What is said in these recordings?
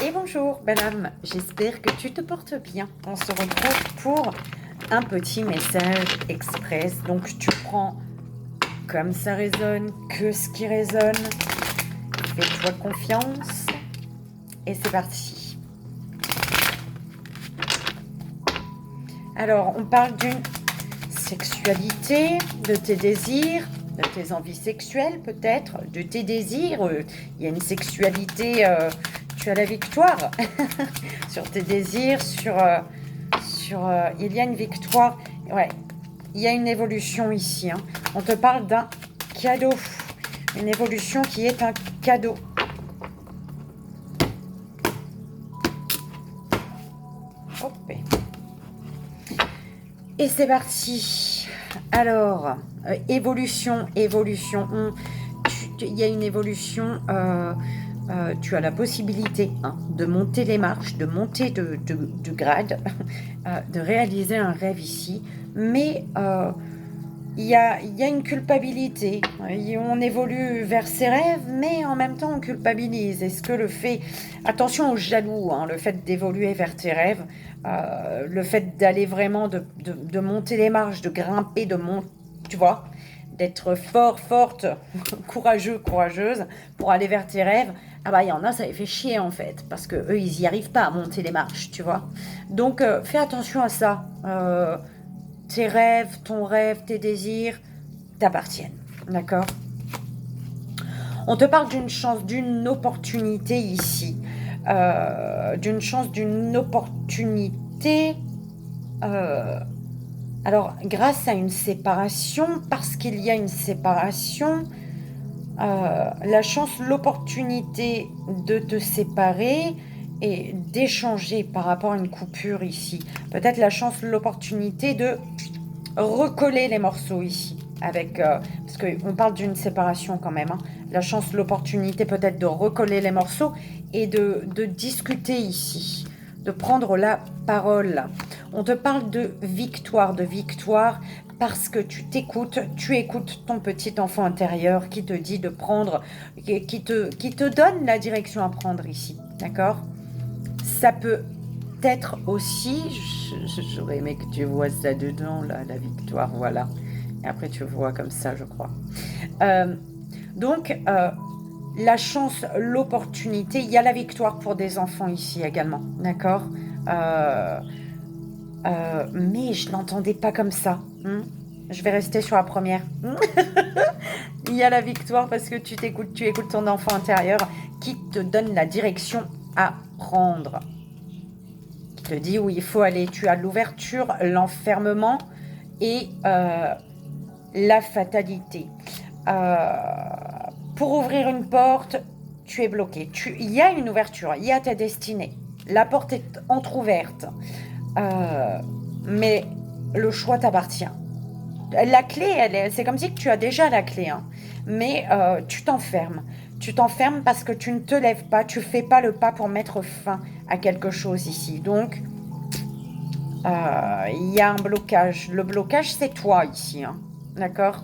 Et bonjour, belle âme, j'espère que tu te portes bien. On se retrouve pour un petit message express. Donc tu prends comme ça résonne, que ce qui résonne. Fais-toi confiance et c'est parti. Alors, on parle d'une sexualité, de tes désirs, de tes envies sexuelles peut-être, de tes désirs. Il y a une sexualité, tu as la victoire sur tes désirs, il y a une victoire. Ouais, il y a une évolution ici. Hein. On te parle d'un cadeau, une évolution qui est un cadeau. Hop. Et c'est parti. Alors, évolution. Il y a une évolution. Tu as la possibilité de monter les marches, de monter de grade, de réaliser un rêve ici. Mais il y a une culpabilité. On évolue vers ses rêves, mais en même temps on culpabilise. Est-ce que le fait, attention aux jaloux, le fait d'évoluer vers tes rêves, le fait d'aller vraiment, de monter les marches, de grimper, tu vois, d'être fort, forte, courageux, courageuse pour aller vers tes rêves, il y en a, ça les fait chier en fait, parce que eux, ils n'y arrivent pas à monter les marches, tu vois. Donc, fais attention à ça. Tes rêves, ton rêve, tes désirs t'appartiennent, d'accord? On te parle d'une chance, d'une opportunité ici. D'une chance, d'une opportunité. Alors, grâce à une séparation, parce qu'il y a une séparation, la chance, l'opportunité de te séparer et d'échanger par rapport à une coupure ici. Peut-être la chance, l'opportunité de recoller les morceaux ici. Parce qu'on parle d'une séparation quand même. La chance, l'opportunité peut-être de recoller les morceaux et de discuter ici. De prendre la parole. On te parle de victoire parce que tu écoutes ton petit enfant intérieur qui te dit de prendre, qui te donne la direction à prendre ici, d'accord? Ça peut être aussi, j'aurais aimé que tu vois ça dedans, là, la victoire, voilà. Et après tu vois comme ça, je crois. Donc, la chance, l'opportunité, il y a la victoire pour des enfants ici également, d'accord? Mais je l'entendais pas comme ça. Je vais rester sur la première. Il y a la victoire parce que tu écoutes ton enfant intérieur qui te donne la direction à prendre. Qui te dit où il faut aller. Tu as l'ouverture, l'enfermement et la fatalité. Pour ouvrir une porte, tu es bloqué. Il y a une ouverture, il y a ta destinée. La porte est entrouverte. Mais le choix t'appartient. La clé, c'est comme si tu as déjà la clé, mais tu t'enfermes. Tu t'enfermes parce que tu ne te lèves pas, tu ne fais pas le pas pour mettre fin à quelque chose ici. Donc, il y a un blocage. Le blocage, c'est toi ici, d'accord?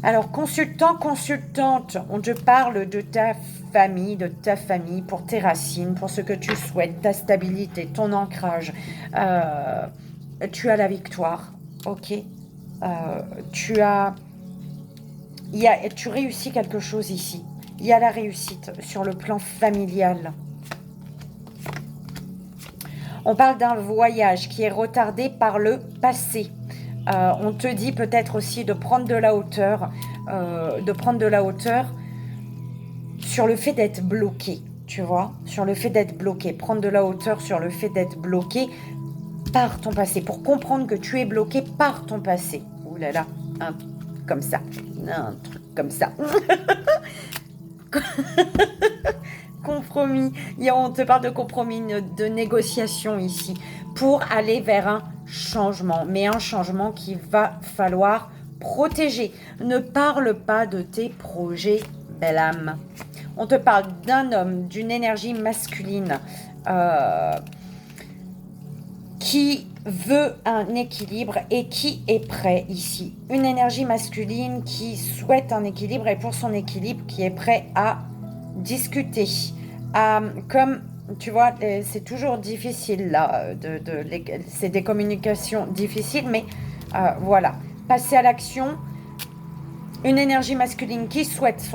Alors, consultant, consultante, on te parle de ta famille, pour tes racines, pour ce que tu souhaites, ta stabilité, ton ancrage. Tu as la victoire, ok? Tu réussis quelque chose ici. Il y a la réussite sur le plan familial. On parle d'un voyage qui est retardé par le passé. On te dit peut-être aussi de prendre de la hauteur, sur le fait d'être bloqué, tu vois, sur le fait d'être bloqué, prendre de la hauteur sur le fait d'être bloqué par ton passé, pour comprendre que tu es bloqué par ton passé. Ouh là là, un truc comme ça. Compromis, on te parle de compromis, de négociation ici, pour aller vers un changement, mais un changement qu'il va falloir protéger. Ne parle pas de tes projets, belle âme. On te parle d'un homme, d'une énergie masculine qui veut un équilibre et qui est prêt ici. Une énergie masculine qui souhaite un équilibre et pour son équilibre qui est prêt à discuter, comme, tu vois, c'est toujours difficile là, c'est des communications difficiles, mais voilà, passer à l'action, une énergie masculine qui souhaite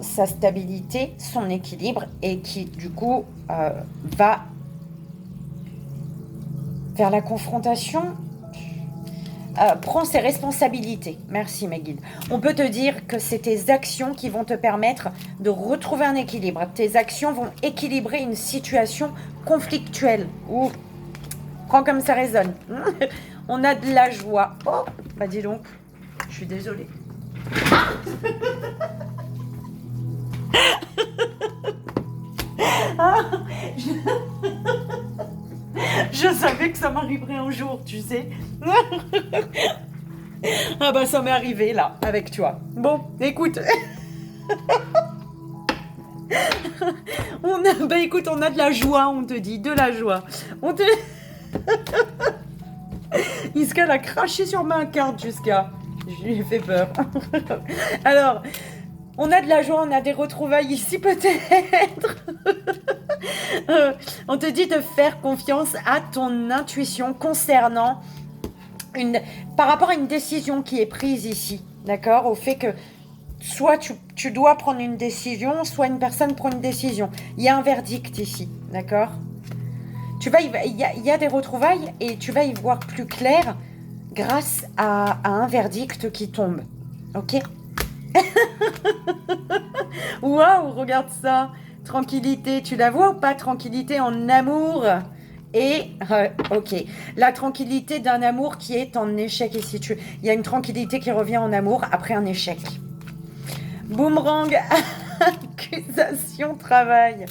sa stabilité, son équilibre et qui, du coup, va vers la confrontation, prend ses responsabilités. Merci, mes guides. On peut te dire que c'est tes actions qui vont te permettre de retrouver un équilibre. Tes actions vont équilibrer une situation conflictuelle. Ouh, prends comme ça résonne. On a de la joie. Oh, bah dis donc, je suis désolée. Je savais que ça m'arriverait un jour, tu sais. Ah bah ça m'est arrivé là, avec toi. Bon, écoute. Écoute, on a de la joie, on te dit, de la joie. Iska a craché sur ma carte jusqu'à. Je lui ai fait peur. Alors, on a de la joie, on a des retrouvailles ici peut-être. On te dit de faire confiance à ton intuition concernant par rapport à une décision qui est prise ici, d'accord? Au fait que soit tu dois prendre une décision, soit une personne prend une décision. Il y a un verdict ici, d'accord? Il y a des retrouvailles et tu vas y voir plus clair grâce à un verdict qui tombe, ok? Waouh, regarde ça! Tranquillité, tu la vois ou pas? Tranquillité en amour. Et, ok, la tranquillité d'un amour qui est en échec ici. Il y a une tranquillité qui revient en amour après un échec. Boomerang, accusation, travail.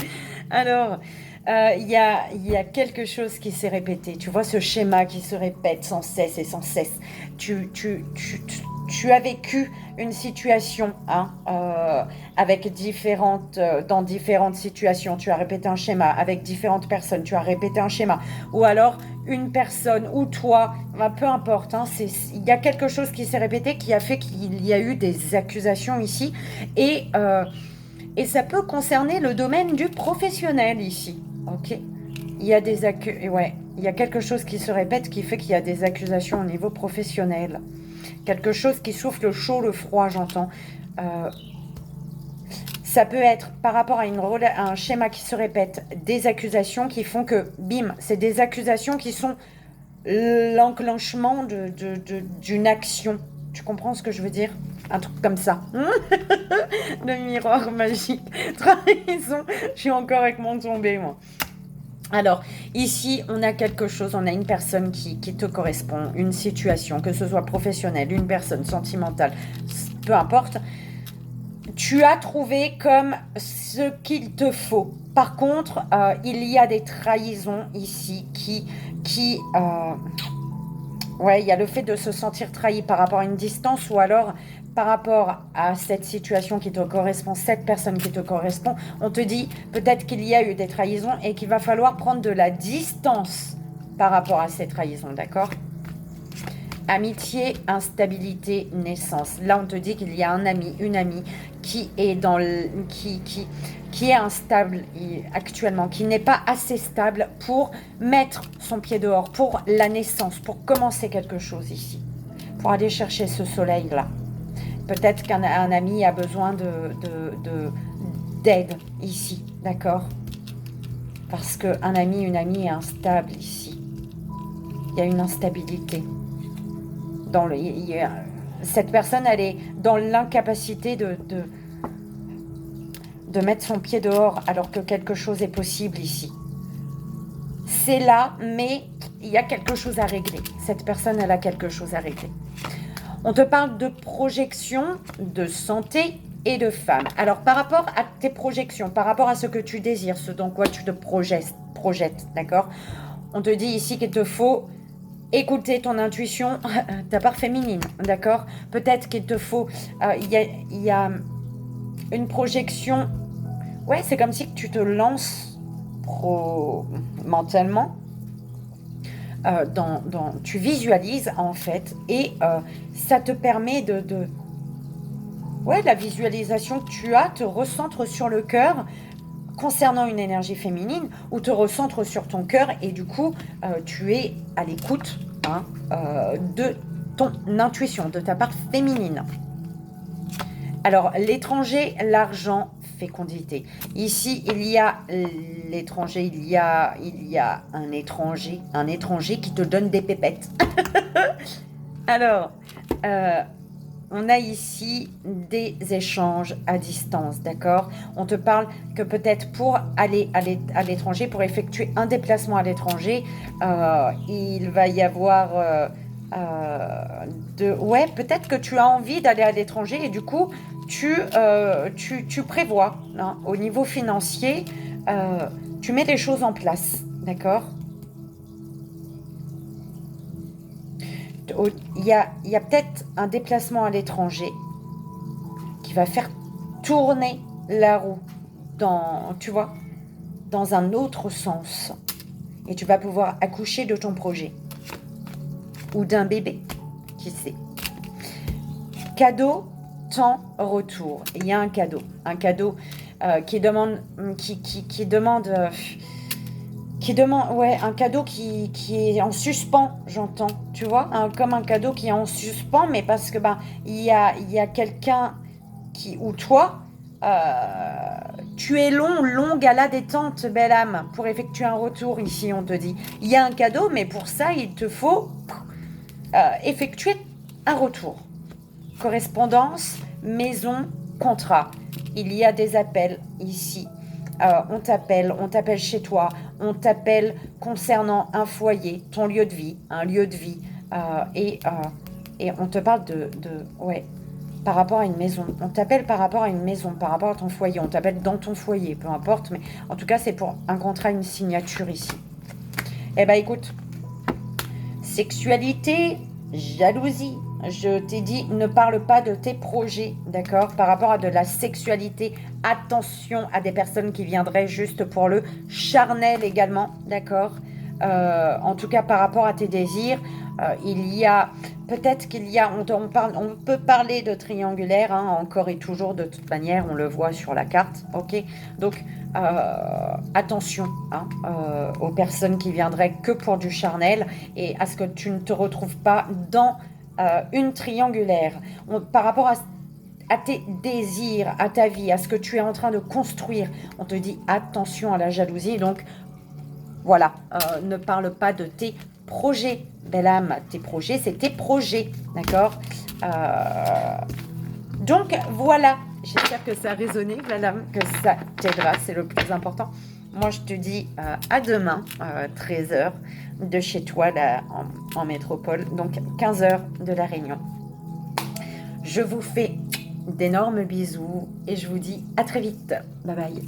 Alors, il y a quelque chose qui s'est répété. Tu vois ce schéma qui se répète sans cesse et sans cesse. Tu as vécu une situation avec dans différentes situations. Tu as répété un schéma avec différentes personnes. Tu as répété un schéma. Ou alors une personne ou toi, peu importe. Il y a quelque chose qui s'est répété qui a fait qu'il y a eu des accusations ici. Et ça peut concerner le domaine du professionnel ici. Ok. Il y a il y a quelque chose qui se répète qui fait qu'il y a des accusations au niveau professionnel. Quelque chose qui souffle le chaud, le froid, j'entends. Ça peut être par rapport à un schéma qui se répète, des accusations qui font que, bim, c'est des accusations qui sont l'enclenchement d'une action. Tu comprends ce que je veux dire? Un truc comme ça. Le miroir magique. Trahison. Je suis encore avec mon tombé, moi. Alors, ici, on a quelque chose, on a une personne qui te correspond, une situation, que ce soit professionnelle, une personne sentimentale, peu importe. Tu as trouvé comme ce qu'il te faut. Par contre, il y a des trahisons ici ouais, il y a le fait de se sentir trahi par rapport à une distance ou alors par rapport à cette situation qui te correspond, cette personne qui te correspond. On te dit peut-être qu'il y a eu des trahisons et qu'il va falloir prendre de la distance par rapport à ces trahisons, d'accord? Amitié, instabilité, naissance. Là, on te dit qu'il y a un ami, une amie qui est qui est instable actuellement, qui n'est pas assez stable pour mettre son pied dehors, pour la naissance, pour commencer quelque chose ici, pour aller chercher ce soleil-là. Peut-être qu'un ami a besoin d'aide ici, d'accord? Parce qu'un ami, une amie est instable ici. Il y a une instabilité. Cette personne, elle est dans l'incapacité de mettre son pied dehors alors que quelque chose est possible ici. C'est là, mais il y a quelque chose à régler. Cette personne, elle a quelque chose à régler. On te parle de projection, de santé et de femme. Alors, par rapport à tes projections, par rapport à ce que tu désires, ce dans quoi tu te projettes, d'accord? On te dit ici qu'il te faut écouter ton intuition, ta part féminine, d'accord? Peut-être qu'il te faut... Il y a une projection... Ouais, c'est comme si tu te lances mentalement. Tu visualises en fait et ça te permet ouais, la visualisation que tu as te recentre sur le cœur concernant une énergie féminine ou te recentre sur ton cœur et du coup, tu es à l'écoute de ton intuition, de ta part féminine. Alors, l'étranger, l'argent, fécondité. Ici, il y a l'étranger, il y a un étranger qui te donne des pépettes. Alors, on a ici des échanges à distance, d'accord? On te parle que peut-être pour aller à l'étranger, pour effectuer un déplacement à l'étranger, il va y avoir ouais, peut-être que tu as envie d'aller à l'étranger et du coup, tu prévois, hein, au niveau financier, tu mets des choses en place, d'accord? Il y a peut-être un déplacement à l'étranger qui va faire tourner la roue tu vois, dans un autre sens. Et tu vas pouvoir accoucher de ton projet. Ou d'un bébé, qui sait. Cadeau, temps, retour. Il y a un cadeau qui demande, ouais, un cadeau qui est en suspens, j'entends, tu vois, comme un cadeau qui est en suspens, mais parce que il y a quelqu'un ou toi, tu es longue à la détente, belle âme, pour effectuer un retour ici, on te dit. Il y a un cadeau, mais pour ça, il te faut effectuer un retour. Correspondance, maison, contrat. Il y a des appels ici. On t'appelle chez toi, on t'appelle concernant un foyer, ton lieu de vie, un lieu de vie, et on te parle ouais, par rapport à une maison. On t'appelle par rapport à une maison, par rapport à ton foyer. On t'appelle dans ton foyer, peu importe, mais en tout cas, c'est pour un contrat, une signature ici. Eh ben, écoute, sexualité, jalousie. Je t'ai dit, ne parle pas de tes projets, d'accord? Par rapport à de la sexualité, attention à des personnes qui viendraient juste pour le charnel également, d'accord? En tout cas, par rapport à tes désirs, il y a, peut-être qu'il y a, on peut parler de triangulaire, hein, encore et toujours, de toute manière, on le voit sur la carte, ok? Donc, attention hein, aux personnes qui viendraient que pour du charnel et à ce que tu ne te retrouves pas dans une triangulaire. Par rapport à tes désirs, à ta vie, à ce que tu es en train de construire, on te dit attention à la jalousie. Donc voilà, ne parle pas de tes projets, belle âme. Tes projets, c'est tes projets, d'accord? Donc voilà, j'espère que ça a résonné, belle âme, que ça t'aidera, c'est le plus important. Moi, je te dis à demain, 13h, de chez toi, là, en métropole, donc 15h de La Réunion. Je vous fais d'énormes bisous et je vous dis à très vite. Bye bye.